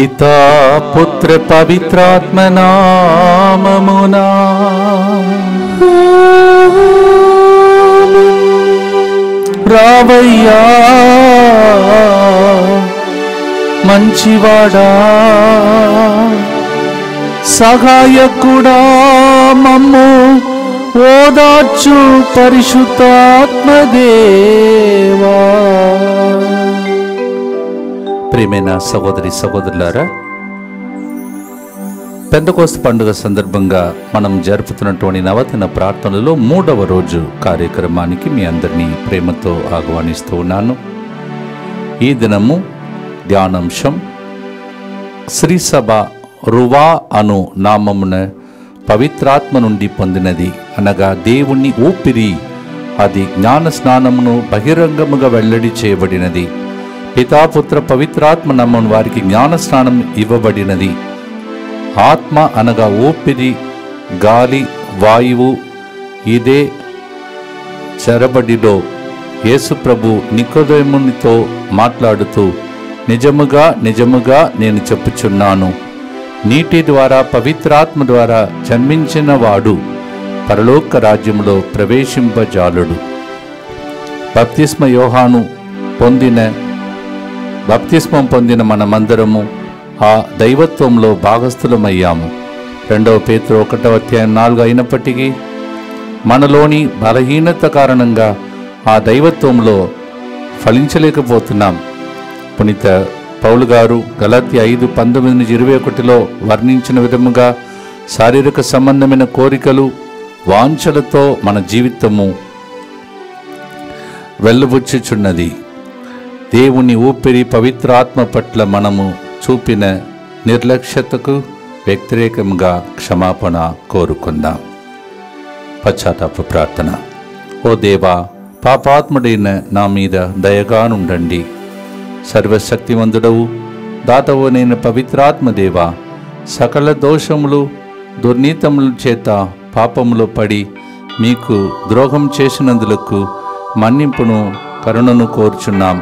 పితా పుత్ర పవిత్రాత్మ నామమునా రావయ్యా మంచివాడా సహాయకుడా మమ్ము ఓదార్చు పరిశుద్ధాత్మదేవా. ప్రియమైన సహోదరి సహోదరులారా, పెంతెకోస్తు పండుగ సందర్భంగా మనం జరుపుతున్నటువంటి నవదిన ప్రార్థనలో 3వ రోజు కార్యక్రమానికి మీ అందరినీ ప్రేమతో ఆహ్వానిస్తూ ఉన్నాను. ఈ దినము ధ్యానాంశం శ్రీసభ రువా అను నామమున పవిత్రాత్మ నుండి పొందినది, అనగా దేవుని ఊపిరి. అది జ్ఞాన స్నానమును బహిరంగముగా వెల్లడి చేయబడినది. పితాపుత్ర పవిత్రాత్మ నామమున వారికి జ్ఞాన స్నానం ఇవ్వబడినది. ఆత్మ అనగా ఊపిరి, గాలి, వాయువు. ఇదే చెరబడిలో యేసుప్రభు నికోదేమునితో మాట్లాడుతూ, నిజముగా నిజముగా నేను చెప్పుచున్నాను, నీటి ద్వారా పవిత్రాత్మ ద్వారా జన్మించిన వాడు పరలోక రాజ్యములో ప్రవేశింపజాలుడు. బప్తిస్మం పొందిన మనమందరము ఆ దైవత్వంలో భాగస్థులమయ్యాము. 2వ పేతురు 1వ అధ్యాయం 4 అయినప్పటికీ మనలోని బలహీనత కారణంగా ఆ దైవత్వంలో ఫలించలేకపోతున్నాం. పునీత పౌలు గారు గలాతీ 5:19-21 వర్ణించిన విధముగా శారీరక సంబంధమైన కోరికలు, వాంఛలతో మన జీవితము వెళ్ళబుచ్చుచున్నది. దేవుని ఊపిరి పవిత్రాత్మ పట్ల మనము చూపిన నిర్లక్ష్యతకు వ్యతిరేకంగా క్షమాపణ కోరుకుందాం. పశ్చాత్తాప ప్రార్థన. ఓ దేవా, పాపాత్ముడైన నా మీద దయగానుండండి. సర్వశక్తివంతుడవు, దాతవు నేను పవిత్రాత్మదేవా, సకల దోషములు దుర్నీతముల చేత పాపములో పడి మీకు ద్రోహం చేసినందులకు మన్నింపును కరుణను కోరుచున్నాం.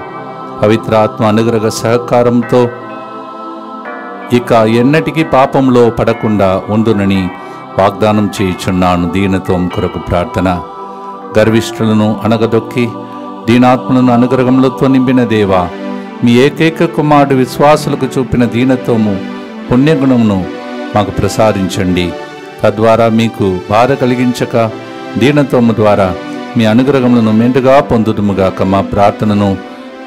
పవిత్రాత్మ అనుగ్రహ సహకారంతో ఇక ఎన్నటికీ పాపంలో పడకుండా ఉండునని వాగ్దానం చేయుచున్నాను. దీనత్వం కొరకు ప్రార్థన. గర్విష్ఠులను అనగదొక్కి దీనాత్మలను అనుగ్రహములతో నింపిన దేవా, మీ ఏకైక కుమారుడు విశ్వాసులకు చూపిన దీనత్వము, పుణ్యగుణమును మాకు ప్రసాదించండి. తద్వారా మీకు బాధ కలిగించక దీనత్వము ద్వారా మీ అనుగ్రహములను మెండుగా పొందుదుముగాక. మా ప్రార్థనను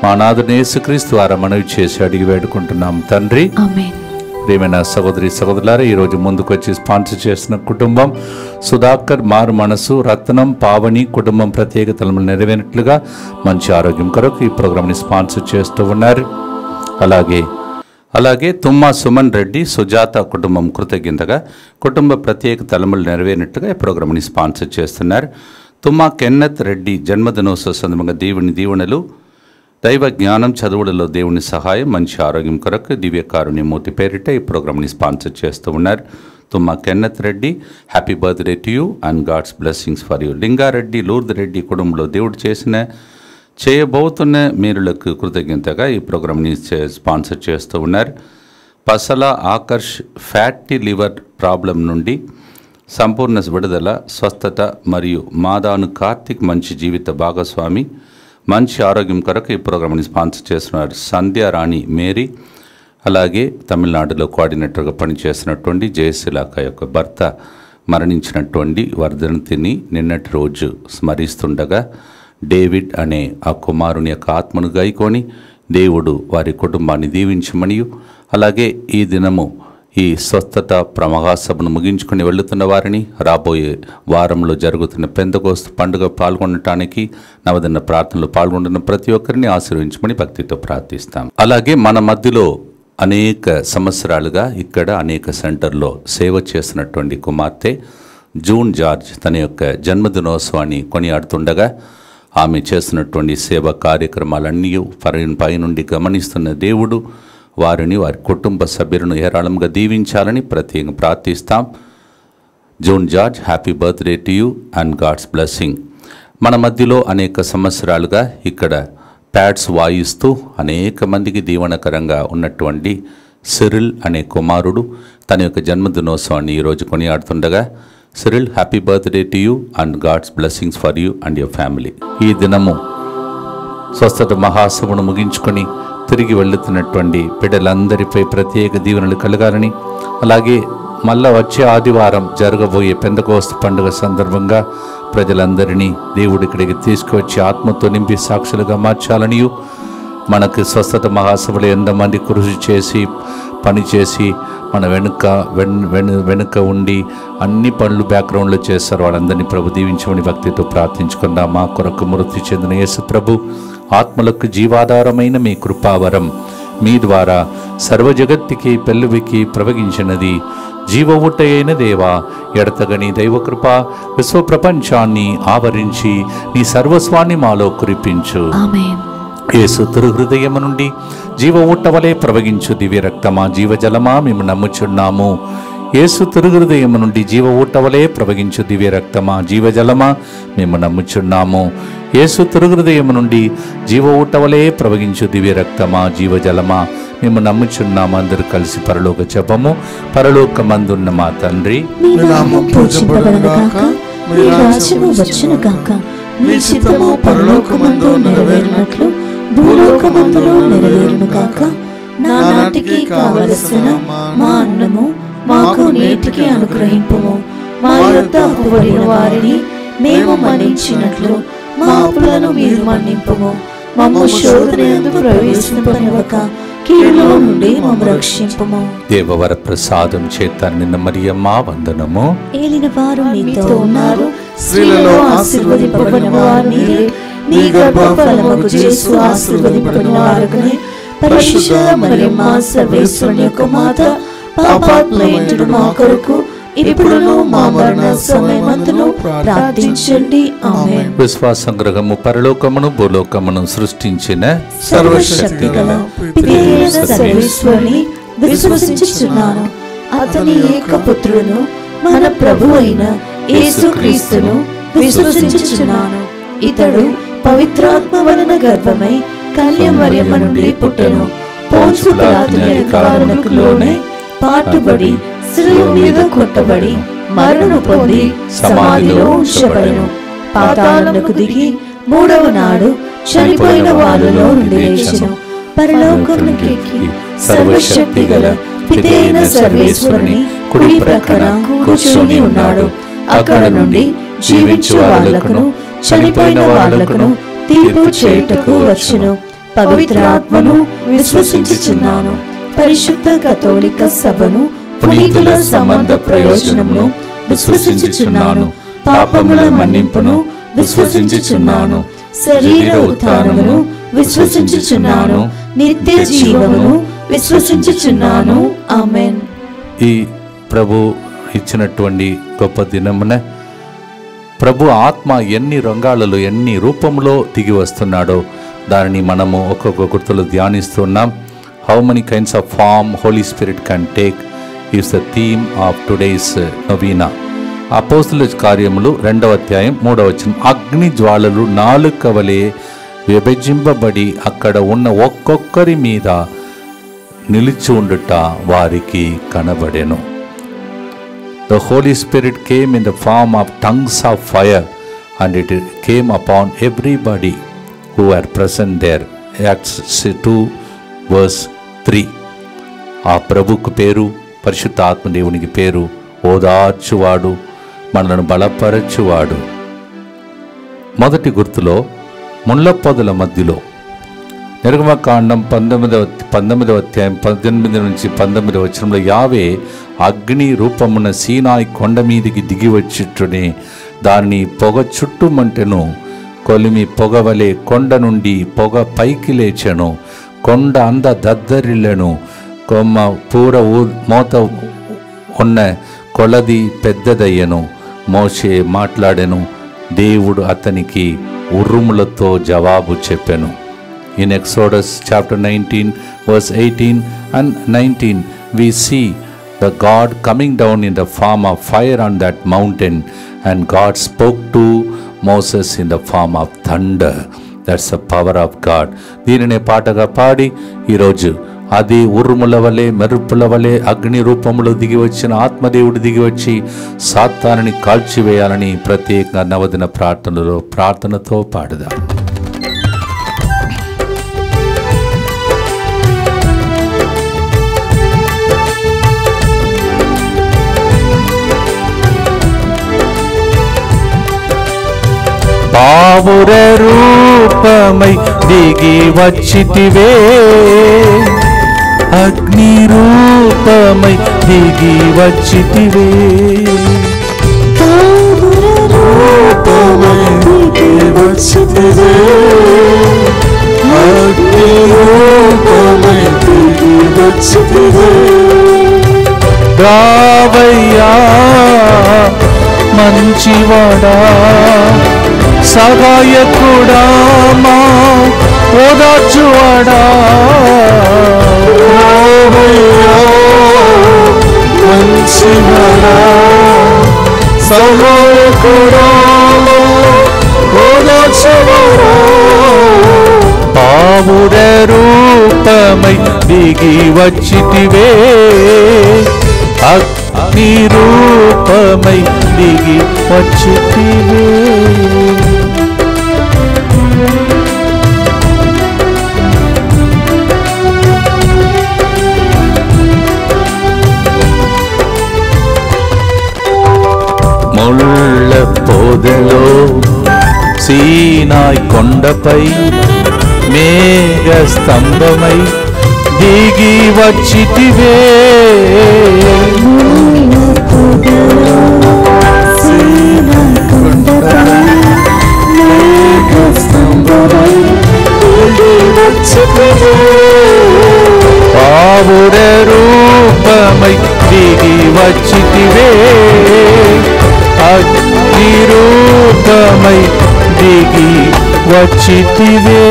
మా నాథుని యేసుక్రీస్తు ద్వారా మనవి చేసి అడిగి వేడుకుంటున్నాం తండ్రి. ఆమేన్. ప్రియమైన సహోదరి సహోదరులారా, ఈరోజు ముందుకు వచ్చి స్పాన్సర్ చేసిన కుటుంబం సుధాకర్, మారు మనసు, రత్నం, పావని కుటుంబం ప్రత్యేకతలను నెరవేరినట్లుగా మంచి ఆరోగ్యం కొరకు ఈ ప్రోగ్రాంని స్పాన్సర్ చేస్తూ ఉన్నారు. అలాగే తుమ్మా సుమన్ రెడ్డి, సుజాత కుటుంబం కృతజ్ఞతగా కుటుంబ ప్రత్యేక తలములు నెరవేరినట్లుగా ఈ ప్రోగ్రాంని స్పాన్సర్ చేస్తున్నారు. తుమ్మా కెన్నత్ రెడ్డి జన్మదినోత్సవ సందర్భంగా దేవుని దీవెనలు, దైవ జ్ఞానం, చదువులలో దేవుని సహాయం, మంచి ఆరోగ్యం కొరకు దివ్యకారుణ్యమూర్తి పేరిట ఈ ప్రోగ్రాంని స్పాన్సర్ చేస్తూ ఉన్నారు. Tumma Kenneth Reddy, happy birthday to you and God's blessings for you. Lingareddy, Lourd Reddy కుటుంబంలో దేవుడు చేయబోతున్న మేలులకు కృతజ్ఞతగా ఈ ప్రోగ్రాంని స్పాన్సర్ చేస్తూ ఉన్నారు. పసల ఆకర్ష్ ఫ్యాటీ లివర్ ప్రాబ్లం నుండి సంపూర్ణ విడుదల, స్వస్థత మరియు మాదాను కార్తిక్ మంచి జీవిత భాగస్వామి, మంచి ఆరోగ్యం కొరకు ఈ ప్రోగ్రాంని స్పాన్సర్ చేస్తున్నారు. సంధ్యారాణి మేరీ, అలాగే తమిళనాడులో కోఆర్డినేటర్గా పనిచేసినటువంటి జయశిలాక యొక్క భర్త మరణించినటువంటి వర్ధంతిని నిన్నటి రోజు స్మరిస్తుండగా డేవిడ్ అనే ఆ కుమారుని యొక్క ఆత్మను గైకొని దేవుడు వారి కుటుంబాన్ని దీవించమనియు, అలాగే ఈ దినము ఈ స్వస్థత ప్రమహాసభను ముగించుకుని వెళుతున్న వారిని, రాబోయే వారంలో జరుగుతున్న పెంతెకోస్తు పండుగ పాల్గొనటానికి నవదిన ప్రార్థనలో పాల్గొంటున్న ప్రతి ఒక్కరిని ఆశీర్వదించమని భక్తితో ప్రార్థిస్తాం. అలాగే మన మధ్యలో అనేక సంవత్సరాలుగా ఇక్కడ అనేక సెంటర్లో సేవ చేసినటువంటి కుమార్తె జూన్ జార్జ్ తన యొక్క జన్మదినోత్సవాన్ని కొనియాడుతుండగా ఆమె చేసినటువంటి సేవా కార్యక్రమాలన్నీ పైనుండి గమనిస్తున్న దేవుడు వారిని, వారి కుటుంబ సభ్యులను ఏరాళంగా దీవించాలని ప్రత్యేకంగా ప్రార్థిస్తాం. June George, happy birthday to you and God's blessing. మన మధ్యలో అనేక సంవత్సరాలుగా ఇక్కడ ప్యాడ్స్ వాయిస్తూ అనేక మందికి దీవెనకరంగా ఉన్నటువంటి సిరిల్ అనే కుమారుడు తన యొక్క జన్మదినోత్సవాన్ని ఈరోజు కొనియాడుతుండగా, Cyril, happy birthday to you and God's blessings for you and your family. ఈ దినము స్వస్థత మహాసభను ముగించుకొని తిరిగి వెళ్తున్నటువంటి బిడ్డలందరిపై ప్రత్యేక దీవెనలు కలగాలని, అలాగే మళ్ళా వచ్చే ఆదివారం జరగబోయే పెంతెకోస్తు పండుగ సందర్భంగా ప్రజలందరినీ దేవుడి ఇక్కడికి తీసుకువచ్చి ఆత్మతో నింపి సాక్షులుగా మార్చాలనియు, మనకు స్వస్థత మహాసభలో ఎంతమంది కృషి చేసి పనిచేసి మన వెనుక ఉండి అన్ని పనులు బ్యాక్గ్రౌండ్లో చేస్తారు, వాళ్ళందరినీ ప్రభు దీవించమని భక్తితో ప్రార్థించుకుందాం. మా కొరకు మృతి చెందిన యేసు ప్రభు ఆత్మలకు జీవాధారమైన మీ కృపావరం మీ ద్వారా సర్వజగత్తుకి పెళ్ళువికి ప్రవగించినది. జీవ ఊట అయిన దేవా, ఎడతగని దైవకృప విశ్వ ప్రపంచాన్ని ఆవరించి నీ సర్వస్వాన్ని మాలో కురిపించు. యేసు తిరుహృదయము నుండి జీవ ఊట వలె ప్రవగించు దివ్య రక్తమా, జీవజలమా మేము నమ్ముచున్నాము. యేసు తిరుహృదయము నుండి జీవ ఊట వలె ప్రవగించు దివ్య రక్తమా, జీవజలమా మేము నమ్ముచున్నాము. యేసు తిరుహృదయము నుండి జీవ ఊట వలె ప్రవగించు దివ్య రక్తమా, జీవజలమా మేము నమ్ముచున్నాము. అందరూ కలిసి పరలోక జపము. పరలోకమందున్న మా తండ్రి, నీ నామం పూజింపబడుగాక, నీ రాజ్యము వచ్చునుగాక, నీ చిత్తము పరలోకమందు నెరవేరునట్లు భూలోకమందులో నెరవేరునుగాక. నానాటికి కావలసిన మా అన్నము మాకు నేటికి అనుగ్రహింపుము. మా యొద్ద అప్పుబడిన వారిని మేము మన్నించినట్లు మా అప్పులను మీరు మన్నింపుము. మమ్ము శోధనయందు ప్రవేశింపనివ్వక కీడులో నుండి మమ్ము రక్షింపుము. దేవవర ప్రసాదం చేత నిన్న మరియమ్మ వందనము. ఏలిన వారు నీతో ఉన్నారు, స్త్రీలలో ఆశీర్వదింపబడిన వారు నీవే, నీ గర్భఫలముకు యేసు ఆశీర్వదింపబడిన వారుగానే. పరిశుద్ధ మరియమ్మ సర్వేశ్వరుని యొక్క మాత, పాపాత్ములైన మా కొరకు ఇప్పుడును మా మరణ సమయమందును ప్రార్థించండి. ఆమేన్. విశ్వాసం గ్రహము పరలోకమును భూలోకమును సృష్టించిన సర్వశక్తిగల పితైన సర్వేశ్వరుని విశ్వసించుచున్నాను. అతని ఏకపుత్రుడును మన ప్రభువు అయిన యేసుక్రీస్తును విశ్వసించుచున్నాను. ఇతడు పవిత్రాత్మ వలన గర్భమై కన్యమరియమ్మ నుండి పుట్టెను. పోన్సు పిలాతు అధికారమునకు లోనై పాటుబడి శిలువ మీద కొట్టబడి మరణము పొంది సమాధిలో ఉంచబడెను. పాతాళమునకు దిగి మూడవ నాడు చనిపోయిన వారిలో నుండి లేచెను. పరలోకమునకు ఎక్కి సర్వశక్తి గల పితైన సర్వేశ్వరుని కుడి ప్రక్కన కూర్చొని ఉన్నాడు. అక్కడ నుండి జీవించు వాళ్ళకును చనిపోయిన వాళ్ళకును తీర్పు చేయుటకు వచ్చును. పవిత్ర ఆత్మను విశ్వసించుచున్నాను. పరిశుద్ధ కథోలిక సభను, పునీతుల సంబంధ ప్రయోజనమును విశ్వసించుచున్నాను. పాపముల మన్నింపును విశ్వసించుచున్నాను. శరీర ఉత్థానమును విశ్వసించుచున్నాను. నిత్య జీవమును విశ్వసించుచున్నాను. ఆమేన్. ఈ ప్రభు ఇచ్చినటువంటి గొప్ప దినమున ప్రభు ఆత్మ ఎన్ని రంగాలలో ఎన్ని రూపంలో దిగి వస్తున్నాడో దానిని మనము ఒక్కొక్క గుర్తులు ధ్యానిస్తున్నాం. How many kinds of form Holy Spirit can take is the theme of today's novena. అపోస్తుల కార్యములు 2వ అధ్యాయం 3వ వచనం. అగ్ని జ్వాలలు నాలుక వలె విభజింపబడి అక్కడ ఉన్న ఒక్కొక్కరి మీద నిలిచి ఉండుట వారికి కనబడెను. The Holy Spirit came in the form of tongues of fire and it came upon everybody who were present there. Acts 2 verse 3. ఆ ప్రభుకు పేరు, పరిశుద్ధ ఆత్మదేవునికి పేరు ఓదార్చువాడు, మనలను బలపరచువాడు. మొదటి గుర్తులో ముళ్ళ పొదల మధ్యలో నిర్గమకాండం 19వ అధ్యాయం 18 నుంచి 19వ వచనంలో యావే అగ్ని రూపమున సీనాయి కొండ మీదికి దిగి వచ్చుటనే దాన్ని పొగ చుట్టుమంటెను. కొలిమి పొగవలే కొండ నుండి పొగ పైకి లేచెను. కొండ అంద దద్దరిల్లెను. కొమ్మ పూర మోత ఉన్న కొలది పెద్దదయ్యను. మోషే మాట్లాడెను. దేవుడు అతనికి ఉరుములతో జవాబు చెప్పెను. In Exodus chapter 19 verse 18 and 19 we see the God coming down in the form of fire on that mountain, and God spoke to Moses in the form of thunder. That's the power of God. దీనినే పాటగా పాడి ఈరోజు అది ఉరుముల వలె మెరుపుల వలె అగ్ని రూపంలో దిగి వచ్చిన ఆత్మదేవుడు దిగి వచ్చి సాతానుని కాల్చివేయాలని ప్రత్యేకంగా నవదిన ప్రార్థనతో పాడుదాం. పావుర రూపమై దిగి వచ్చితివే, అగ్ని రూపమై దిగి వచ్చితివే, పావుర రూపమై దిగి వచ్చితివే, అగ్ని రూపమై దిగి వచ్చితివే. రావయ్యా మంచివాడా, సహాయకుడా, మా ఓదార్చువాడా, మంచివాడా, సహాయకుడా, ఓదార్చువాడా. పావుర రూపమై దిగి వచ్చితివే, అగ్ని రూపమై దిగి వచ్చితివే. ముళ్ళ పొదలో సీనాయ్ కొండపై మేఘ స్తంభమై దిగి వచ్చితివే, పావుర రూపమై దిగి వచ్చితివే, అగ్ని రూపమై దిగి వచ్చితివే.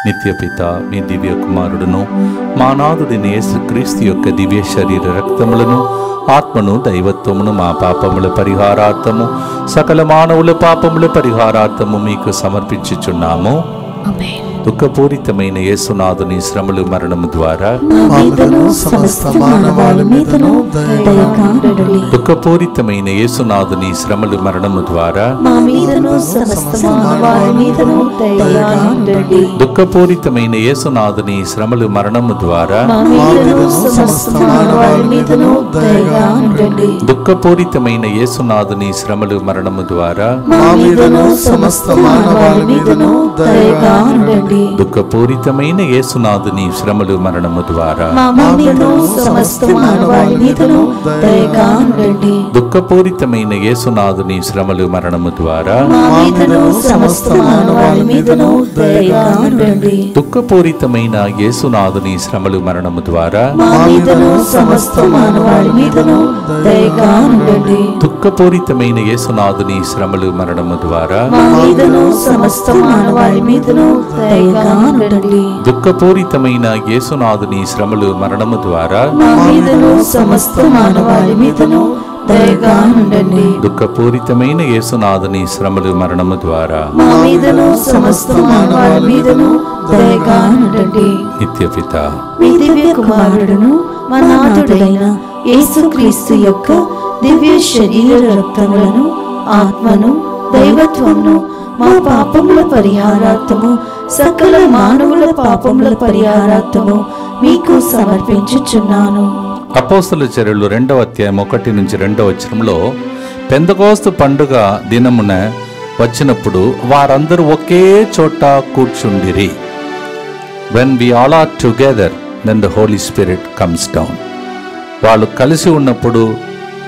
నిత్యపిత మీ దివ్య కుమారుడును మా నాథుడిని యేసుక్రీస్తు యొక్క దివ్య శరీర రక్తములను ఆత్మను దైవత్వమును మా పాపముల పరిహారార్థము సకల మానవుల పాపముల పరిహారార్థము మీకు సమర్పించుచున్నాము. దుఃఖపూరితమైన యేసునాథుని శ్రమలు మరణము ద్వారా దుఃఖపూరితమైన యేసునాథుని శ్రమలు మరణము ద్వారా దుఃఖపూరితమైన యేసునాథుని శ్రమలు మరణము ద్వారా దుఃఖపూరితమైన యేసునాథుని శ్రమలు మరణము ద్వారా దుఃఖపూరితమైన యేసునాథుని శ్రమలు మరణము ద్వారా దుఃఖపూరితమైన యేసునాథుని శ్రమలు మరణము ద్వారా దుఃఖపూరితమైన యేసునాథుని శ్రమలు మరణము ద్వారా దుఃఖపూరితమైన యేసునాథుని శ్రమలు మరణము ద్వారా దుఃఖపూరితమైన యేసునాథుని శ్రమలు మరణము ద్వారా దుఃఖపూరితమైన యేసునాథుని శ్రమలు మరణము ద్వారా నిత్యపిత మీ దివ్య కుమారుడును మన నాథుడైన యేసుక్రీస్తు యొక్క దివ్య శరీర రక్తములను ఆత్మను దైవత్వమును మా పాపముల పరిహారార్థము సకల మానవుల పాపముల పరిహారార్థము మీకు సమర్పించుచున్నాను. అపోస్తలుల చర్యలు 2వ అధ్యాయం 1 నుంచి 2వ వచనంలో పెంతెకోస్తు పండుగ దినమున వచ్చినప్పుడు వారందరూ ఒకే చోట కూర్చుండిరి. When we all are together, then the Holy Spirit comes down. వాళ్ళు కలిసి ఉన్నప్పుడు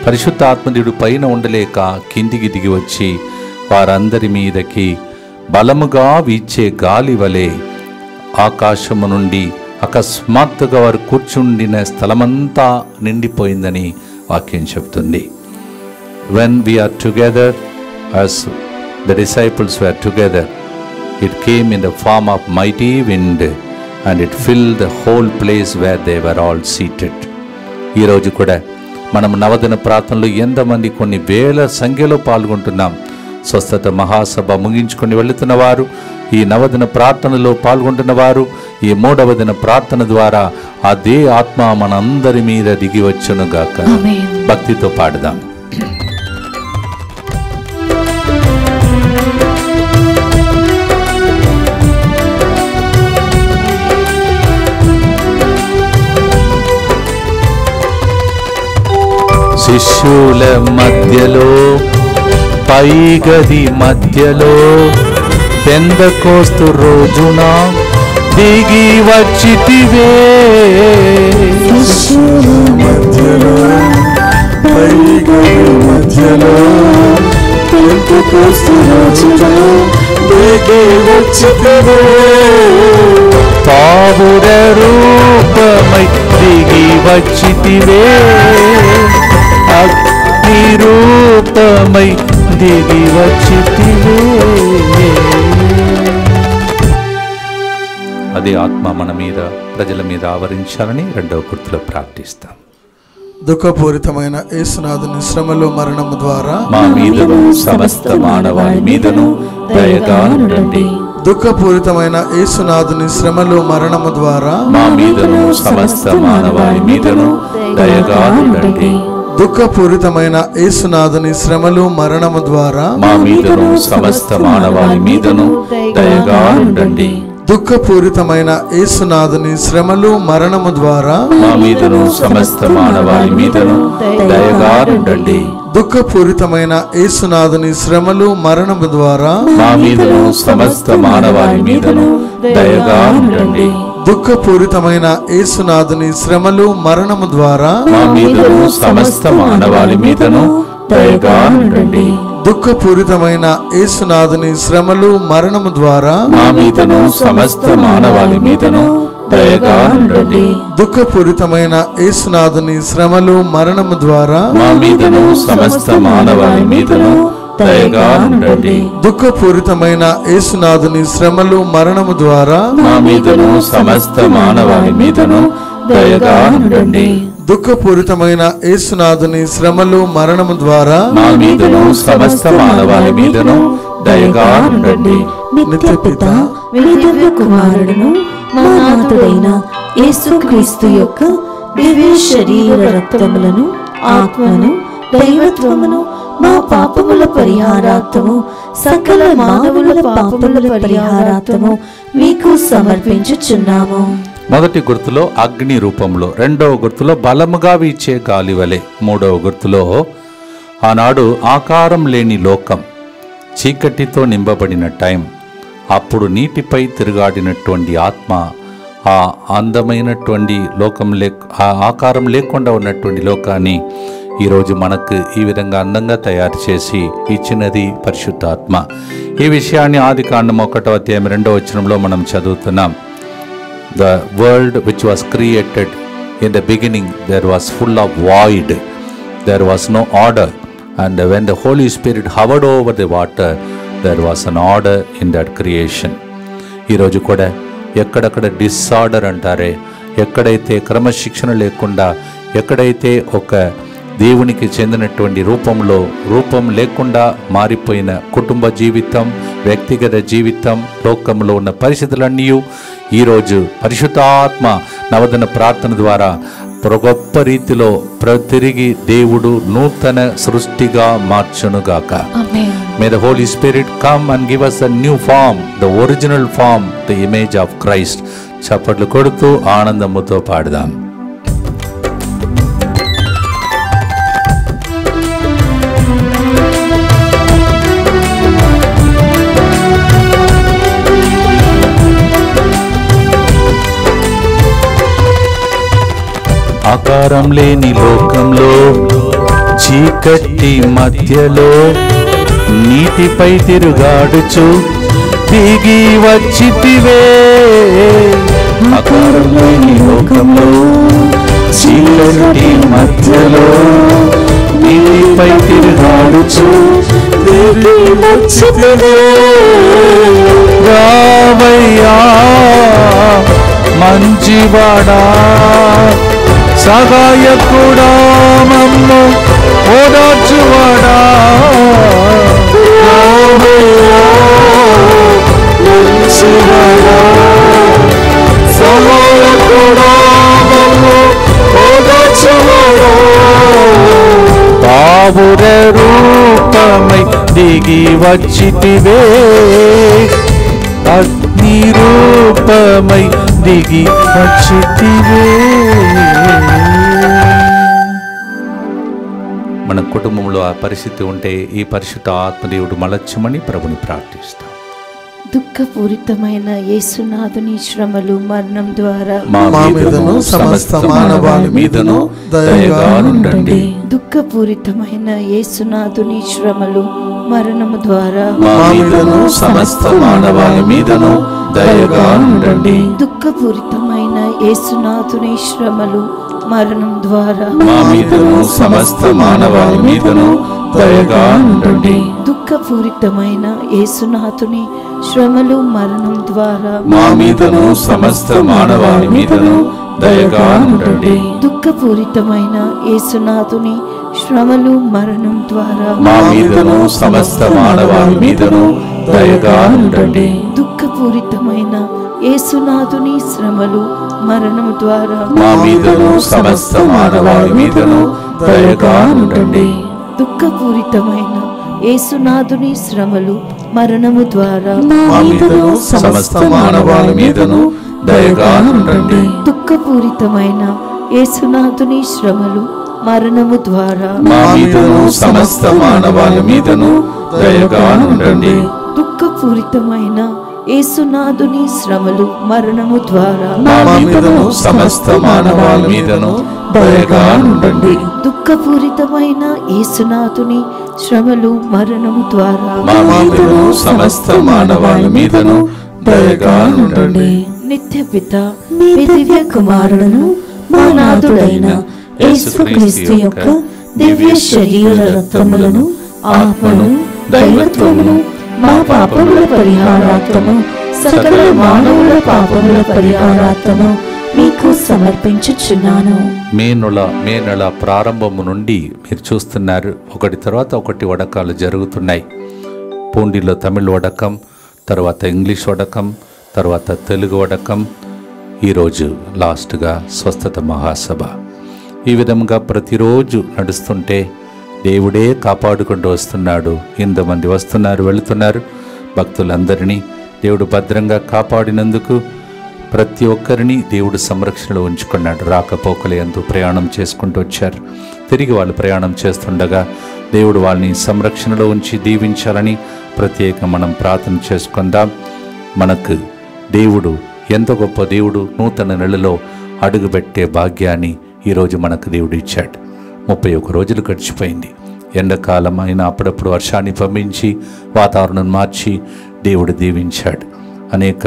పరిశుద్ధాత్మదేవుడు పైన ఉండలేక కిందికి దిగి వచ్చి వారందరి మీదకి బలముగా వీచే గాలి వలె ఆకాశము నుండి అకస్మాత్తుగా వారు కూర్చుండిన స్థలమంతా నిండిపోయిందని వాక్యం చెప్తుంది. When we are together, as the disciples were together, it came in the form of mighty wind and it filled the whole place where they were all seated. ఈరోజు కూడా మనం నవదిన ప్రార్థనలో ఎంతమంది కొన్ని వేల సంఖ్యలో పాల్గొంటున్నాం. స్వస్థత మహాసభ ముగించుకొని వెళుతున్న వారు, ఈ నవదిన ప్రార్థనలో పాల్గొంటున్న వారు ఈ 3వ దిన ప్రార్థన ద్వారా అదే ఆత్మ మనందరి మీద దిగి వచ్చునుగాక. భక్తితో పాడదాం. శిష్యుల మధ్యలో పై గది మధ్యలో పెందెకోస్తు రోజున దిగి వచ్చితివే. శిష్యుల మధ్యలో పై గది మధ్యలో పెందెకోస్తు రోజున దిగి వచ్చితివే. పావుర రూపమై దిగి వచ్చితివే. అగ్ని రూపమై దిగి వచ్చితివే. అదే ఆత్మ మన మీద ప్రజల మీద ఆవరించాలని 2వ గుర్తులో ప్రార్థిస్తాం. దుఃఖపూరితమైన యేసునాథుని శ్రమలు మరణము ద్వారా మా మీదను సమస్త మానవాళి మీదను దయగా ఉండండి. దుఃఖపూరితమైన యేసునాథుని శ్రమలు మరణము ద్వారా మా మీదను సమస్త మానవాళి మీదను దయగా ఉండండి. దుఃఖపూరితమైన యేసునాథుని శ్రమలు మరణము ద్వారా మా మీదను సమస్త మానవాళి మీదను దయగా ఉండండి. దుఃఖపూరితమైన యేసునాథుని శ్రమలు మరణము ద్వారా మా మీదను సమస్త మానవాళి మీదను దయగా ఉండండి. దుఃఖపూరితమైన యేసునాథుని శ్రమలు మరణము ద్వారా మా మీదను సమస్త మానవాళి మీదను దయగా ఉండండి. దుఃఖపూరితమైన యేసునాథుని శ్రమలు మరణము ద్వారా మా మీదను సమస్త మానవాళి మీదను దయగా ఉండండి. దుఃఖపూరితమైన యేసునాథుని శ్రమలు మరణము ద్వారా మా మీదను సమస్త మానవాళి మీదను దయగా ఉండండి. దుఃఖపూరితమైన యేసునాథుని శ్రమలు మరణము ద్వారా మా మీదను సమస్త మానవాళి మీదను దయగా ఉండండి. దుఃఖపూరితమైన యేసునాథుని శ్రమలు మరణము ద్వారా మా మీదను సమస్త మానవాళి మీదను దయగా ఉండండి. దుఃఖపూరితమైన యేసునాథుని శ్రమలు మరణము ద్వారా మా మీదను సమస్త మానవాళి మీదను దయగా ఉండండి. నిత్య పిత దివ్య కుమారుడును మా నాథుడైన యేసుక్రీస్తు యొక్క దివ్య శరీర రక్తములను ఆత్మను దైవత్వమును మా పాపముల పరిహారార్థము సకల మానవుల పాపముల పరిహారార్థము మీకు సమర్పించుచున్నాము. మొదటి గుర్తులో అగ్ని రూపంలో, 2వ గుర్తులో బలముగా వీచే గాలి వలె, 3వ గుర్తులో ఆనాడు ఆకారం లేని లోకం, చీకటితో నింపబడిన టైం, అప్పుడు నీటిపై తిరుగాడినటువంటి ఆత్మ, ఆ అందమైనటువంటి లోకం ఆ ఆకారం లేకుండా ఉన్నటువంటి లోకాన్ని ఈరోజు మనకు ఈ విధంగా అందంగా తయారు చేసి ఇచ్చినది పరిశుద్ధాత్మ. ఈ విషయాన్ని ఆదికాండం 1వ అధ్యాయం 2వ వచనంలో మనం చదువుతున్నాం. The world which was created in the beginning, there was full of void, there was no order, and when the Holy Spirit hovered over the water, there was an order in that creation. ఈరోజు కూడా ఎక్కడక్కడ disorder అంటారే, ఎక్కడైతే క్రమశిక్షణ లేకుండా, ఎక్కడైతే ఒక దేవునికి చెందినటువంటి రూపం లేకుండా మారిపోయిన కుటుంబ జీవితం, వ్యక్తిగత జీవితం, లోకంలో ఉన్న పరిస్థితులన్నీ ఈరోజు పరిశుద్ధాత్మ నవదిన ప్రార్థన ద్వారా గొప్ప రీతిలో తిరిగి దేవుడు నూతన సృష్టిగా మార్చునుగాక. May the Holy Spirit come and give us a new form, the original form, the image of Christ. చప్పట్లు కొడుతూ ఆనందముతో పాడదాం. ఆకారం లేని లోకంలో, చీకటి మధ్యలో, నీటిపై తిరుగాడుచు దిగి వచ్చితివే. ఆకారం లేని లోకంలో, చీకటి మధ్యలో, నీటిపై తిరుగాడుచు దిగి వచ్చితివే. రావయ్యా మంచివాడా, సహాయకుడా, మమ్ము ఓదార్చువాడా, పావుర రూపమై దిగి వచ్చితివే, అగ్ని రూపమై దిగి వచ్చితివే. మన కుటుంబంలో ఆ పరిస్థితి ఉంటే ఈ పరిశుద్ధ ఆత్మదేవుడు మలచ్చమని ప్రభుని ప్రార్థిస్తాం. దుఃఖపూరితమైన యేసునాథుని శ్రమలు మరణం ద్వారా మా మీదను సమస్త మానవాళి మీదను దయగా ఉండండి. దుఃఖపూరితమైన యేసునాథుని శ్రమలు మరణము ద్వారా మా మీదను సమస్త మానవాళి మీదను దయగా ఉండండి. దుఃఖపూరితమైన యేసునాథుని శ్రమలు మరణం ద్వారా మా మీదను సమస్త మానవాళి మీదను దయగా ఉండండి. దుఃఖపూరితమైన యేసునాథుని శ్రమలు మరణం ద్వారా మా మీదను సమస్త మానవాళి మీదను దయగా ఉండండి. దుఃఖపూరితమైన యేసునాథుని శ్రమలు మరణం ద్వారా మా మీదను సమస్త మానవాళి మీదను దయగా ఉండండి. దుఃఖపూరితమైన యేసునాథుని శ్రమలు మరణం ద్వారా మా మీదను సమస్త మానవాళి మీదను దయగా ఉండండి. దుఃఖపూరితమైన యేసునాథుని శ్రమలు మరణము ద్వారా మా మీదను సమస్త మానవాళి మీదను దయగా ఉండండి. దుఃఖపూరితమైన యేసునాథుని శ్రమలు మరణము ద్వారా మా మీదను సమస్త మానవాళి మీదను దయగా ఉండండి. దుఃఖపూరితమైన యేసునాథుని శ్రమలు మరణము ద్వారా మా మీదను సమస్త మానవాళి మీదను దయగా ఉండండి. దుఃఖపూరితమైన యేసునాథుని శ్రమలు మరణము ద్వారా మా మీదను సమస్త మానవాళి మీదను దయగా ఉండండి. నిత్య పిత మీ దివ్య కుమారులను మా నాథుడైన యేసుక్రీస్తు యొక్క దివ్య శరీర రక్తములను ఆత్మను దైవత్వమును మా పాపముల పరిహారార్థము సకల మానవుల పాపముల పరిహారార్థము మీకు సమర్పించుచున్నాను. మే నెల ప్రారంభము నుండి మీరు చూస్తున్నారు, ఒకటి తర్వాత ఒకటి వడకాలు జరుగుతున్నాయి. పూండిలో తమిళ వడకం, తర్వాత ఇంగ్లీష్ వడకం, తర్వాత తెలుగు వడకం, ఈరోజు లాస్ట్గా స్వస్థత మహాసభ. ఈ విధంగా ప్రతిరోజు నడుస్తుంటే దేవుడే కాపాడుకుంటూ వస్తున్నాడు. ఇంతమంది వస్తున్నారు, వెళుతున్నారు. భక్తులందరినీ దేవుడు భద్రంగా కాపాడినందుకు ప్రతి ఒక్కరిని దేవుడు సంరక్షణలో ఉంచుకున్నాడు. రాకపోకలు ఎంతో ప్రయాణం చేసుకుంటూ వచ్చారు. తిరిగి వాళ్ళు ప్రయాణం చేస్తుండగా దేవుడు వాళ్ళని సంరక్షణలో ఉంచి దీవించాలని ప్రత్యేకంగా మనం ప్రార్థన చేసుకుందాం. మనకు దేవుడు ఎంత గొప్ప దేవుడు. నూతన నెలలో అడుగుపెట్టే భాగ్యాన్ని ఈరోజు మనకు దేవుడు ఇచ్చాడు. 31 రోజులు గడిచిపోయింది. ఎండాకాలం అయినా అప్పుడప్పుడు వర్షాన్ని పంపించి వాతావరణం మార్చి దేవుడు దీవించాడు. అనేక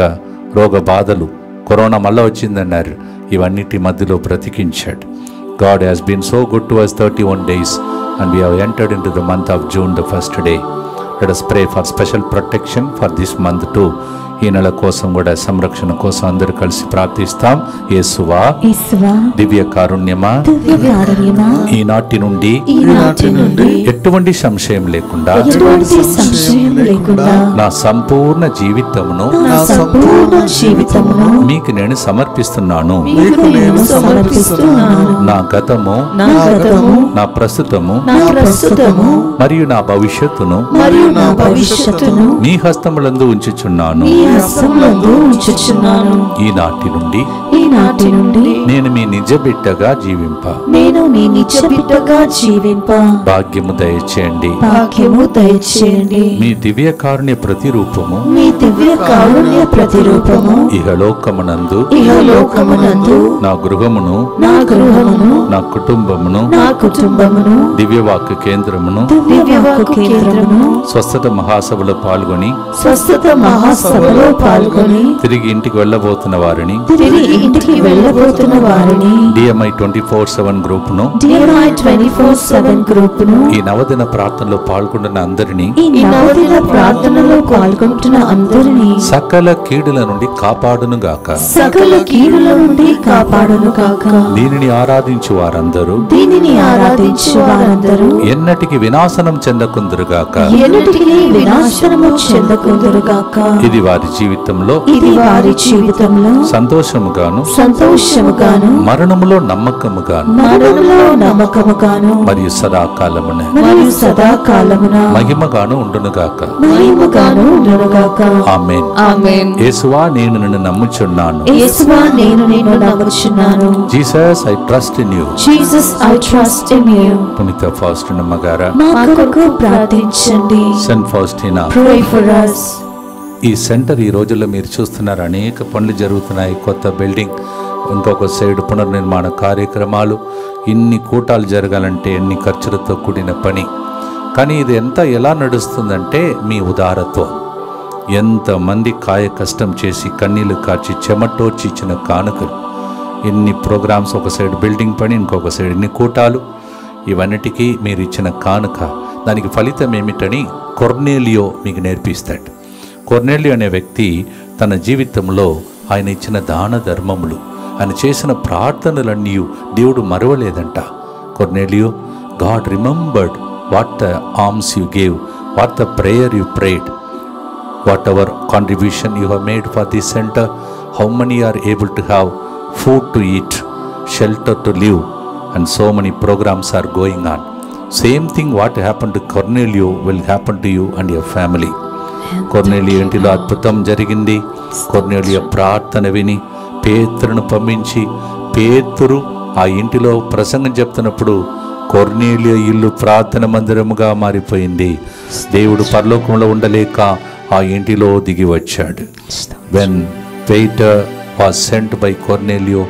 రోగ బాధలు, కరోనా మళ్ళా వచ్చిందన్నారు, ఇవన్నిటి మధ్యలో బ్రతికించాడు. God has been so good to us 31 days and we have entered into the month of June, the first day. Let us pray for special protection for this month too. ఈ నెల కోసం కూడా సంరక్షణ కోసం అందరూ కలిసి ప్రార్థిస్తాం. యేసువా, దివ్య కారుణ్యమా, ఈనాటి నుండి ఎటువంటి సంశయం లేకుండా నా సంపూర్ణ జీవితమును మీకు నేను సమర్పిస్తున్నాను. నా గతము, నా ప్రస్తుతము మరియు నా భవిష్యత్తును మీ హస్తములందు ఉంచుచున్నాను. ఈనాటి నుండి నేను మీ నిజ బిడ్డగా జీవింప భాగ్యము దయచేయండి. మీ దివ్య కారుణ్య ప్రతిరూపము ఇహలోకమునందు నా గృహమును నా కుటుంబమును దివ్యవాక్య కేంద్రమును స్వస్థత మహాసభలో పాల్గొని తిరిగి ఇంటికి వెళ్ళబోతున్న వారిని DMI 24/7 గ్రూపును ఈ నవదిన ప్రార్థనలో పాల్గొంటున్న అందరినీ సకల కీడుల నుండి కాపాడును గాక. దీనిని ఆరాధించు వారందరూ ఎన్నటికి వినాశనం చెందకుందురుగాక. ఇది వారి జీవితంలో సంతోషముగాను మరణములో నమ్మకముగాను మరియు సదాకాలమున మహిమగాను ఉండునుగాక. ఆమేన్. యేసువా నేను నిన్ను నమ్ముచున్నాను. Jesus I trust in you. పునీత ఫౌస్టినా గారా ప్రార్థించండి. Saint Faustina Pray for us. ఈ సెంటర్ ఈ రోజుల్లో మీరు చూస్తున్నారు, అనేక పనులు జరుగుతున్నాయి. కొత్త బిల్డింగ్, ఇంకొక సైడ్ పునర్నిర్మాణ కార్యక్రమాలు, ఇన్ని కూటాలు జరగాలంటే ఎన్ని ఖర్చులతో కూడిన పని. కానీ ఇది ఎలా నడుస్తుందంటే మీ ఉదారత్వం. ఎంతమంది కాయ కష్టం చేసి కన్నీళ్లు కార్చి చెమటోర్చి ఇచ్చిన కానుకలు, ఇన్ని ప్రోగ్రామ్స్, ఒక సైడ్ బిల్డింగ్ పని, ఇంకొక సైడ్ ఇన్ని కూటాలు, ఇవన్నిటికీ మీరు ఇచ్చిన కానుక, దానికి ఫలితం ఏమిటని కొర్నేలియో మీకు నేర్పిస్తాడు. కొర్నేలియో అనే వ్యక్తి తన జీవితంలో ఆయన ఇచ్చిన దాన ధర్మములు, ఆయన చేసిన ప్రార్థనలన్నీ దేవుడు మరవలేదంట. Cornelio, God remembered what the alms you gave, what the prayer you prayed, whatever contribution you have made for this centre, how many are able to have food to eat, shelter to live, and so many programs are going on. Same thing what happened to Cornelio will happen to you and your family. కొర్నేలియో ఇంటిలో అద్భుతం జరిగింది. కొర్నేలియో ప్రార్థన విని పేతురును పంపించి, పేతురు ఆ ఇంటిలో ప్రసంగం చెప్తున్నప్పుడు కొర్నేలియో ఇల్లు ప్రార్థన మందిరముగా మారిపోయింది. దేవుడు పరలోకంలో ఉండలేక ఆ ఇంటిలో దిగి వచ్చాడు. When Peter was sent by Cornelio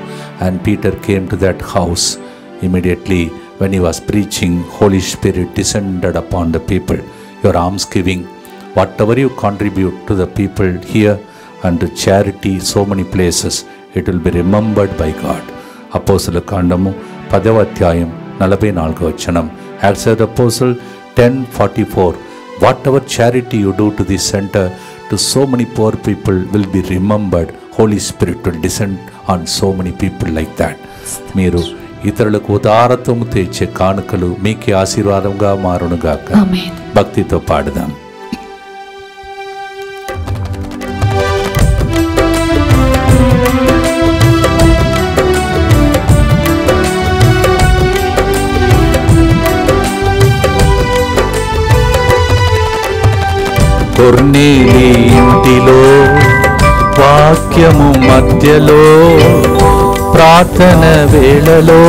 and Peter came to that house, immediately when he was preaching, Holy Spirit descended upon the people. Your almsgiving, whatever you contribute to the people here and to charity, so many places, it will be remembered by God. అపోస్తల కాండము 10వ అధ్యాయం 44వ వచనం. Acts of the Apostle 10:44. Whatever charity you do to this center, to so many poor people will be remembered. Holy Spirit will descend on so many people like that. మీరు ఇతరులకు ఉదారత్వము తెచ్చే కానుకలు మీకే ఆశీర్వాదంగా మారునుగాక. భక్తితో పాడుదాం. కొర్నేలి ఇంటిలో వాక్యము మధ్యలో ప్రార్థన వేళలో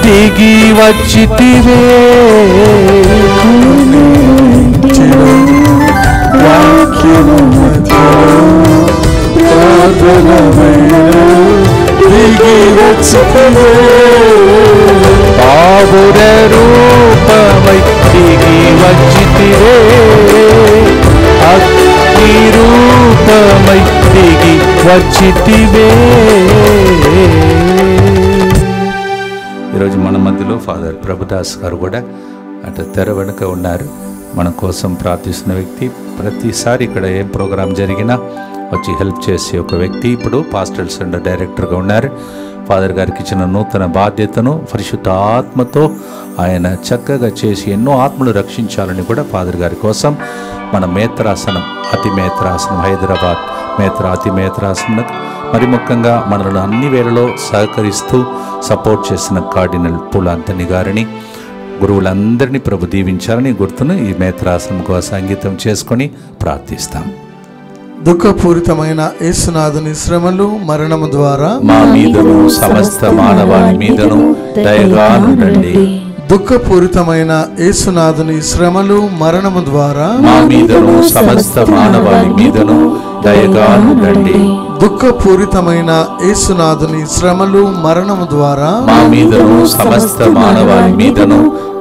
దిగి వచ్చితివే, వాక్యము మధ్యలో ప్రార్థన వేళలో దిగి వచ్చితివే, బాబుర రూపమై దిగి వచ్చితివే, అగ్ని రూపమై దిగి వచ్చితివే. ఈరోజు మన మధ్యలో ఫాదర్ ప్రభుదాస్ గారు కూడా అటు తెర వెనుక ఉన్నారు. మన కోసం ప్రార్థిస్తున్న వ్యక్తి, ప్రతిసారి ఇక్కడ ఏం ప్రోగ్రాం జరిగినా వచ్చి హెల్ప్ చేసే ఒక వ్యక్తి. ఇప్పుడు పాస్టల్ సెంటర్ డైరెక్టర్గా ఉన్నారు. ఫాదర్ గారికి ఇచ్చిన నూతన బాధ్యతను పరిశుద్ధ ఆత్మతో ఆయన చక్కగా చేసి ఎన్నో ఆత్మలు రక్షించాలని కూడా ఫాదర్ గారి కోసం మన మేత్రాసనం, అతి మేత్రాసనం, హైదరాబాద్ అతి మేత్రాసనం, మరి ముఖ్యంగా మనలను అన్ని వేళలో సహకరిస్తూ సపోర్ట్ చేసిన కార్డినల్ పూలాంతని గారిని, గురువులందరినీ ప్రభు దీవించాలని గుర్తును ఈ మేత్రాసనం కోసం అంకితం చేసుకొని ప్రార్థిస్తాం. దుఃఖపూరితమైన యేసునాథుని శ్రమలు మరణము ద్వారా మా మీదను సమస్త మానవాళి మీదను దయగా ఉండండి. దుఃఖపూరితమైన యేసునాథుని శ్రమలు మరణము ద్వారా మా మీదను సమస్త మానవాళి మీదను దయగా ఉండండి. దుఃఖపూరితమైన యేసునాథుని శ్రమలు మరణము ద్వారా మా మీదను సమస్త మానవాళి మీదను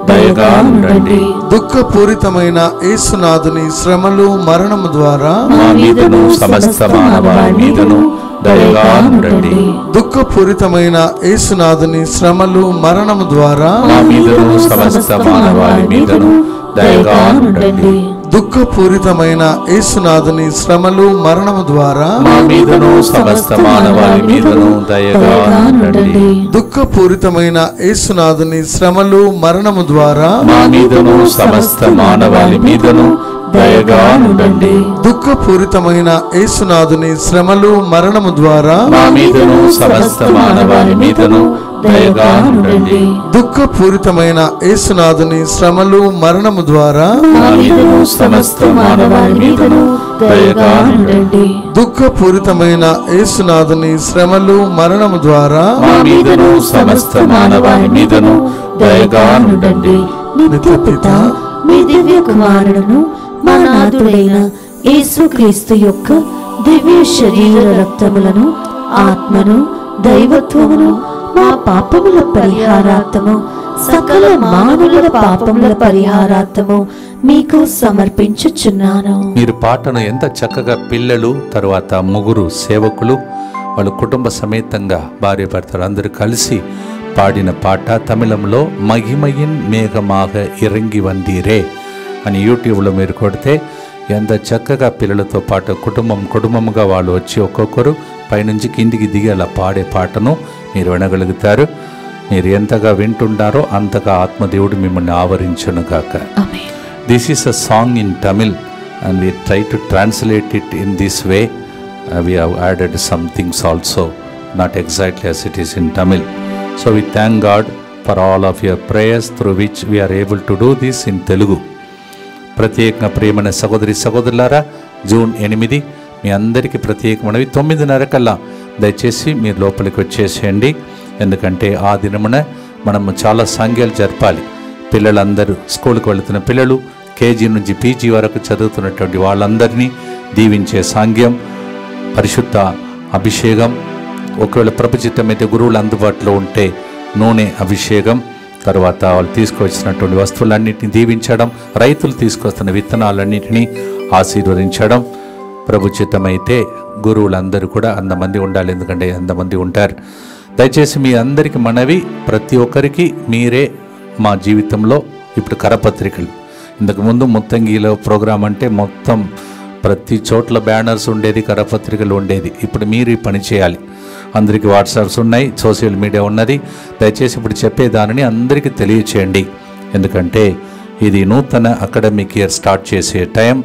దయగా ఉండండి. దుఃఖపూరితమైన యేసునాథుని శ్రమలు మరణము ద్వారా మా మీదను సమస్త మానవాళి మీదను దయగా ఉండండి. దుఃఖపూరితమైన యేసునాథుని శ్రమలు మరణము ద్వారా మా మీదను సమస్త మానవాళి మీదను దయగా ఉండండి. దుఃఖపూరితమైన యేసునాథుని శ్రమలు మరణము ద్వారా మా మీదను సమస్త మానవాళి మీదను దయగా ఉండండి. దుఃఖపూరితమైన యేసునాథుని శ్రమలు మరణము ద్వారా మా మీదను సమస్త మానవాళి మీదను దయగా ఉండండి. దుఃఖపూరితమైన యేసునాథుని శ్రమలు మరణము ద్వారా మా మీదను సమస్త మానవాళి మీదను దయగా ఉండండి. దుఃఖపూరితమైన యేసునాథుని శ్రమలు మరణము ద్వారా మా మీదను సమస్త మానవాళి మీదను దయగా ఉండండి. దుఃఖపూరితమైన యేసునాథుని శ్రమలు మరణము ద్వారా మా మీదను సమస్త మానవాళి మీదను దయగా ఉండండి. నిత్య పిత మీ దివ్య కుమారుడును మా నాథుడైన యేసుక్రీస్తు యొక్క దివ్య శరీర రక్తములను ఆత్మను దైవత్వమును మా పాపముల పరిహారార్థము సకల మానవుల పాపముల పరిహారార్థము మీకు సమర్పించుచున్నాను. మీరు పాటను ఎంత చక్కగా పిల్లలు తర్వాత ముగ్గురు సేవకులు వాళ్ళ కుటుంబ సమేతంగా భార్య భర్తలు అందరూ కలిసి పాడిన పాట తమిళంలో మహిమయిన్ మేఘమాగ ఇరంగి వందీరే అని యూట్యూబ్లో మీరు కొడితే ఎంత చక్కగా పిల్లలతో పాటు కుటుంబముగా వాళ్ళు వచ్చి ఒక్కొక్కరు పైనుంచి కిందికి దిగి అలా పాడే పాటను మీరు వినగలుగుతారు. మీరు ఎంతగా వింటున్నారో అంతగా ఆత్మదేవుడు మిమ్మల్ని ఆవరించునుగాక. This is a song in Tamil and we try to translate it in this way. We have added some things also, not exactly as it is in Tamil. So we thank God for all of your prayers through which we are able to do this in Telugu. ప్రత్యేకంగా ప్రియమైన సహోదరులారా, June 8 మీ అందరికీ ప్రత్యేకమైనవి 9:30 కల్లా దయచేసి మీరు లోపలికి వచ్చేసేయండి. ఎందుకంటే ఆ దినమున మనము చాలా సంఖ్యలు జరపాలి. పిల్లలందరూ స్కూల్కి వెళుతున్న పిల్లలు, కేజీ నుంచి పీజీ వరకు చదువుతున్నటువంటి వాళ్ళందరినీ దీవించే సాంగ్యం, పరిశుద్ధ అభిషేకం, ఒకవేళ ప్రభుచిత్తమైతే గురువులు అందుబాటులో ఉంటే నూనె అభిషేకం, తర్వాత వాళ్ళు తీసుకొచ్చినటువంటి వస్తువులన్నింటినీ దీవించడం, రైతులు తీసుకొస్తున్న విత్తనాలన్నింటినీ ఆశీర్వదించడం, ప్రభుచిత్తమైతే గురువులందరూ కూడా 100 మంది ఉండాలి. ఎందుకంటే 100 మంది ఉంటారు. దయచేసి మీ అందరికీ మనవి, ప్రతి ఒక్కరికి మీరే మా జీవితంలో ఇప్పుడు కరపత్రికలు, ఇంతకుముందు ముత్తంగిలో ప్రోగ్రాం అంటే మొత్తం ప్రతి చోట్ల బ్యానర్స్ ఉండేది, కరపత్రికలు ఉండేది. ఇప్పుడు మీరు ఈ పని చేయాలి. అందరికీ వాట్సాప్స్ ఉన్నాయి, సోషల్ మీడియా ఉన్నది. దయచేసి ఇప్పుడు చెప్పేదానిని అందరికీ తెలియచేయండి. ఎందుకంటే ఇది నూతన అకాడమిక్ ఇయర్ స్టార్ట్ చేసే టైం,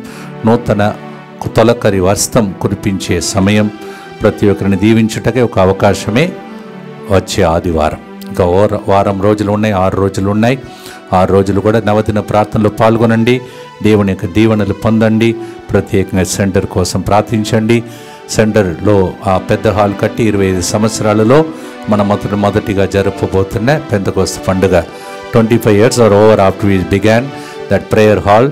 నూతన తొలకరి వర్షం కురిపించే సమయం. ప్రతి ఒక్కరిని దీవించుటకే ఒక అవకాశమే వచ్చే ఆదివారం. ఇంకా వారం రోజులు ఉన్నాయి, 6 రోజులు ఉన్నాయి. 6 రోజులు కూడా నవదిన ప్రార్థనలో పాల్గొనండి, దేవుని యొక్క దీవెనలు పొందండి. ప్రత్యేకంగా సెంటర్ కోసం ప్రార్థించండి. సెంటర్లో ఆ పెద్ద హాల్ కట్టి 25 సంవత్సరాలలో మనం మొదటిగా జరపబోతున్న పెంతెకోస్తు పండుగ. 25 years are over after we began that prayer hall,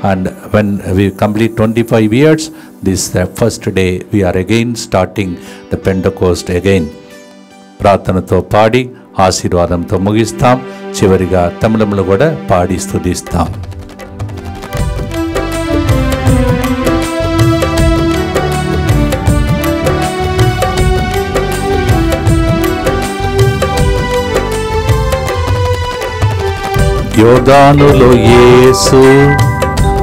and when we complete 25 years, this the first day we are again starting the Pentecost again. ప్రార్థనతో పాడి ఆశీర్వాదంతో ముగిస్తాం. చివరిగా తమిళంలో కూడా పాడి స్తుతిస్తాం. యోర్దానులో యేసు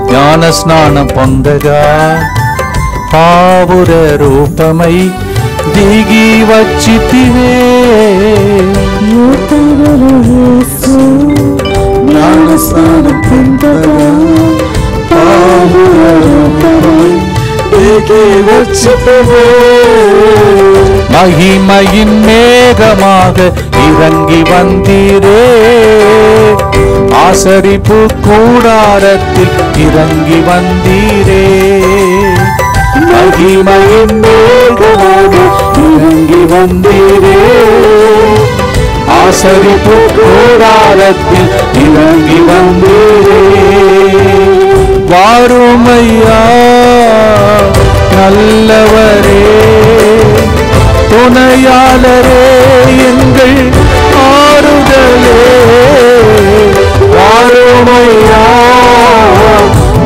జ్ఞాన స్నానం పొందగా పావుర రూపమై దిగి వచ్చితివే. యోర్దానులో యేసు జ్ఞాన స్నానం పొందగా పావుర రూపమై దిగి వచ్చితివే. மகிமையின் மேகமாக இறங்கி வந்தீரே, ஆசரிப்பு கூடாரத்தில் இறங்கி வந்தீரே. மகிமையின் மேகமாக இறங்கி வந்தீரே, ஆசரிப்பு கூடாரத்தில் இறங்கி வந்தீரே. வாருமையா நல்லவரே, துணையாளரே, எங்கள் ஆறுதலே. வாருமையா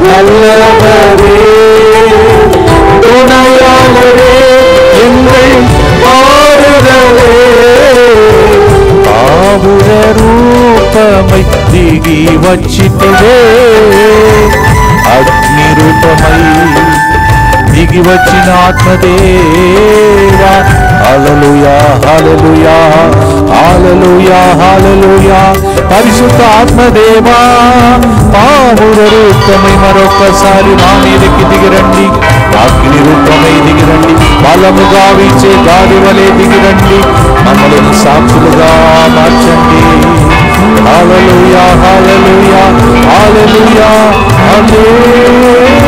நல்லவரே, துணையாளரே, எங்கள் ஆறுதலே. ఆవుర రూపమై దిగి వచ్చితివే, అగ్ని రూపమై దిగి వచ్చిన ఆత్మదేవా. హల్లెలూయా హల్లెలూయా హల్లెలూయా హల్లెలూయా. పరిశుద్ధ ఆత్మదేవా పాముల రూపమై మరొకసారి మా మీదకి దిగిరండి. అగ్ని రూపమై దిగిరండి. బలముగా వీచే గాలి వలె దిగిరండి. మమ్మల్ని సాక్షులుగా మార్చండి. హల్లెలూయా హల్లెలూయా హల్లెలూయా హల్లెలూయా.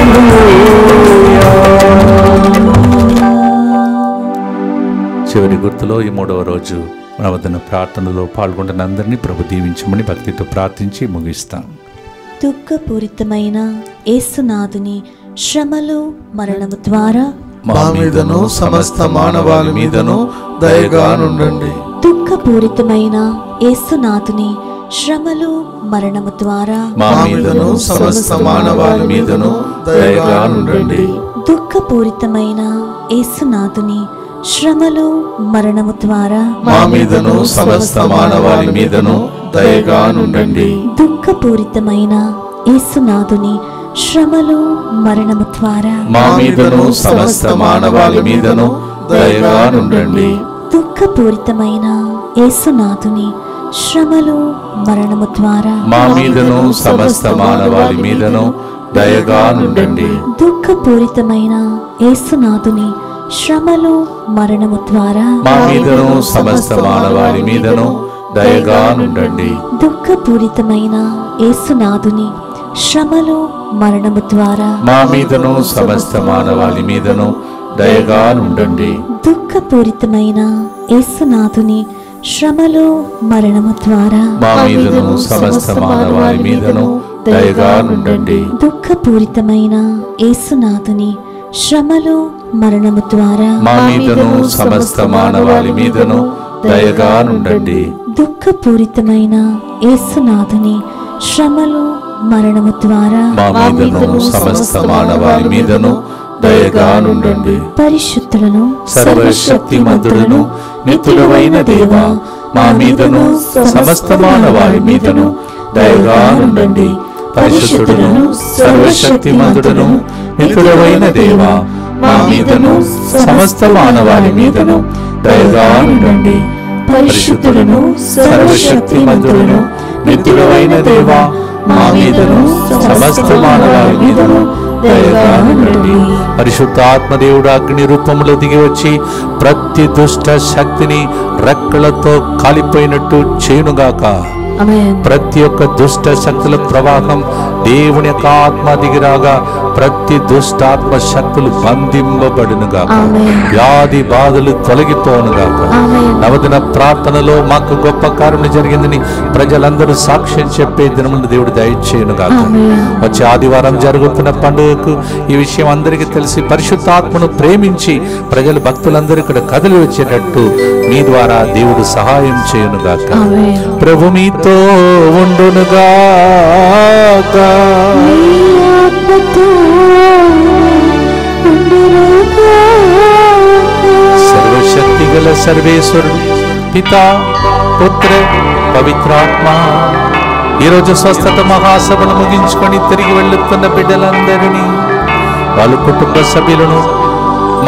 చివరి గుర్తులో ఈ 3వ రోజు నవదన ప్రార్థనలో పాల్గొంటున్న అందరినీ ప్రభు దీవించమని భక్తితో ప్రార్థించి ముగిస్తాం. దుఃఖపూరితమైన యేసునాథుని శ్రమలు మరణము ద్వారా మా మీదను సమస్త మానవాళి మీదను దయగా నుండండి. దుఃఖపూరితమైన యేసునాథుని శ్రమలు మరణము ద్వారా మా మీదను సమస్త మానవాళి మీదను దయగా నుండండి. దుఃఖపూరితమైన యేసునాథుని శ్రమలు మరణము ద్వారా మా మీదను సమస్త మానవాళి మీదను దయగా నుండండి. దుఃఖపూరితమైన యేసునాథుని శ్రమలు మరణము ద్వారా మా మీదను సమస్త మానవాళి మీదను దయగా నుండండి. దుఃఖపూరితమైన యేసునాథుని శ్రమలు మరణము ద్వారా మా మీదను సమస్త మానవాళి మీదను దయగా నుండండి. దుఃఖపూరితమైన యేసునాథుని శ్రమలు మరణము ద్వారా మా మీదను సమస్త మానవాళి మీదను దయగా నుండండి. దుఃఖపూరితమైన యేసునాథుని శ్రమలు మరణము ద్వారా మా మీదను సమస్త మానవాళి మీదను దయగా నుండండి. దుఃఖపూరితమైన యేసునాథుని శ్రమలు మరణము ద్వారా మా మీదను సమస్త మానవాళి మీదను దయగా నుండండి. దుఃఖపూరితమైన యేసునాథుని శ్రమలు మరణము ద్వారా మా మీదను సమస్త మానవాళి మీదను దయగా నుండండి. దుఃఖపూరితమైన యేసునాథుని శ్రమలు మరణము ద్వారా మా మీదను సమస్త మానవాళి మీదను దయగా నుండండి. పరిశుద్ధులను సర్వశక్తిమంతులను నిత్యుడవైన దేవా, మా మీదను సమస్త మానవాళి మీదను దయగా నుండండి. పరిశుద్ధులను సర్వశక్తిమంతులను నిత్యుడవైన దేవా, మా మీదను సమస్త మానవాళి మీదను దయగా ఉండండి. పరిశుద్ధులను సర్వశక్తిమంతులను నిత్యుడవైన దేవా, మా మీదను సమస్త మానవాళి మీదను దయగా ఉండండి. పరిశుద్ధాత్మదేవుడు అగ్ని రూపంలో దిగి వచ్చి ప్రతి దుష్ట శక్తిని రెక్కలతో కాలిపోయినట్టు చేయునుగాక. ప్రతి ఒక్క దుష్ట శక్తుల ప్రవాహం దేవుని యొక్క ఆత్మ దిగిరాగా ప్రతి దుష్టాత్మ శక్తులు బంధింపబడునుగాక. వ్యాధి బాధలు తొలగిపోనుగాక. నవదిన ప్రార్థనలో మాకు గొప్ప కార్యం జరిగిందని ప్రజలందరూ సాక్ష్యం చెప్పే దినములను దేవుడు దయచేయునుగాక. వచ్చే ఆదివారం జరుగుతున్న పండుగకు ఈ విషయం అందరికీ తెలిసి పరిశుద్ధాత్మను ప్రేమించి ప్రజలు భక్తులందరూ ఇక్కడ కదిలి వచ్చేటట్టు మీ ద్వారా దేవుడు సహాయం చేయునుగాక. ప్రభు మీతో ఉండునుగాక. సర్వశక్తి గల సర్వేశ్వరుడు పితా పుత్ర పవిత్రాత్మ ఈరోజు స్వస్థత మహాసభను ముగించుకొని తిరిగి వెళ్తున్న బిడ్డలందరినీ వాళ్ళ కుటుంబ సభ్యులను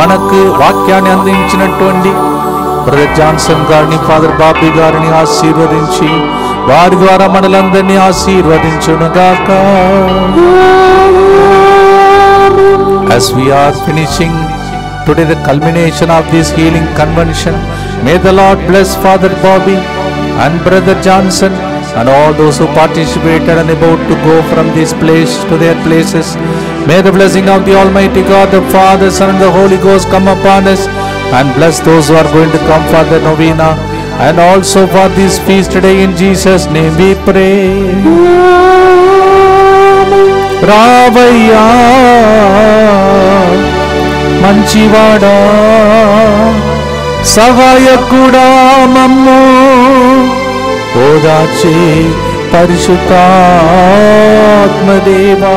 మనకు వాక్యాన్ని అందించినటువంటి బ్రదర్ జాన్సన్ గారిని, ఫాదర్ బాబీ గారిని ఆశీర్వదించి వారి ద్వారా మనలందరినీ ఆశీర్వదించునుగాక. As we are finishing today the culmination of this healing convention, may the Lord bless Father Bobby and Brother Johnson and all those who participated and about to go from this place to their places. May the blessing of the Almighty God, the Father, Son and the Holy Ghost come upon us and bless those who are going to come for the novena and also for this feast today. In Jesus' name we pray. రావయ్యా మంచివాడా సహాయకుడా మమ్ము ఓదార్చే పరిశుద్ధాత్మదేవా.